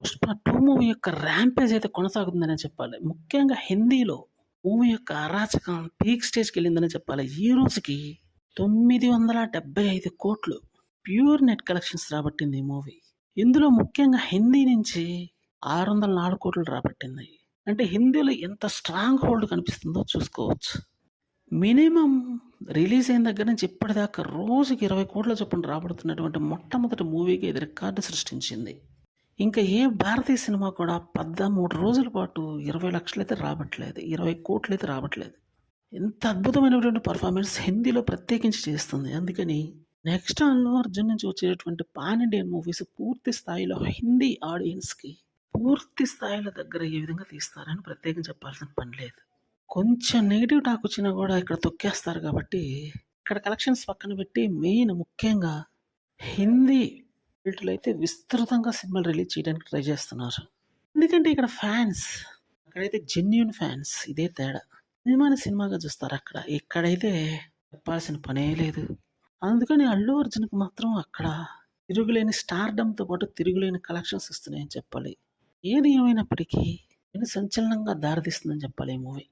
'Pushpa 2' movie యొక్క rampage అయితే కొనసాగుతుందనే చెప్పాలి. ముఖ్యంగా హిందీలో మూవీ యొక్క అరాచకం పీక్ స్టేజ్‌కెళ్ళిందనే చెప్పాలి. ఈ రోజుకి 975,00,00,000 ప్యూర్ నెట్ కలెక్షన్స్ రాబట్టింది ఈ మూవీ. ఇందులో ముఖ్యంగా హిందీ నుంచి 604,00,00,000 రాబట్టింది. అంటే హిందీలో ఎంత స్ట్రాంగ్ హోల్డ్ కనిపిస్తుందో చూసుకోవచ్చు. మినిమమ్ రిలీజ్ అయిన దగ్గర నుంచి ఇప్పటిదాకా రోజుకి 20,00,00,000 చొప్పున రాబడుతున్నటువంటి మొట్టమొదటి మూవీగా ఇది రికార్డు సృష్టించింది. ఇంకా ఏ భారతీయ సినిమా కూడా 13 రోజుల పాటు 20,00,000 అయితే రాబట్టలేదు. 20,00,00,000 అయితే రాబట్టలేదు. ఎంత అద్భుతమైనటువంటి పెర్ఫార్మెన్స్ హిందీలో ప్రత్యేకించి చేస్తుంది. అందుకని నెక్స్ట్ అల్లు అర్జున్ నుంచి వచ్చేటటువంటి పాన్ ఇండియన్ మూవీస్ పూర్తి స్థాయిలో హిందీ ఆడియన్స్‌కి పూర్తి స్థాయిలో దగ్గరయ్యే విధంగా తీస్తారని ప్రత్యేకంగా చెప్పాల్సిన పని లేదు. కొంచెం నెగెటివ్ టాక్ వచ్చినా కూడా ఇక్కడ తొక్కేస్తారు కాబట్టి, ఇక్కడ కలెక్షన్స్ పక్కన పెట్టి మెయిన్ ముఖ్యంగా హిందీ బెల్ట్‌లో అయితే విస్తృతంగా సినిమాలు రిలీజ్ చేయడానికి ట్రై చేస్తున్నారు. ఎందుకంటే ఇక్కడ ఫ్యాన్స్ అక్కడైతే జెన్యూన్ ఫ్యాన్స్ ఇదే తేడా. సినిమాని సినిమాగా చూస్తారక్కడ. ఇక్కడైతే చెప్పాల్సిన పనే లేదు. అందుకని అల్లు అర్జున్‌కి మాత్రం అక్కడ తిరుగులేని స్టార్‌డమ్‌తో పాటు తిరుగులేని కలెక్షన్స్ ఇస్తున్నాయని చెప్పాలి. ఏది ఏమైనప్పటికీ సంచలనంగా దారితీస్తుందని చెప్పాలి ఈ మూవీ.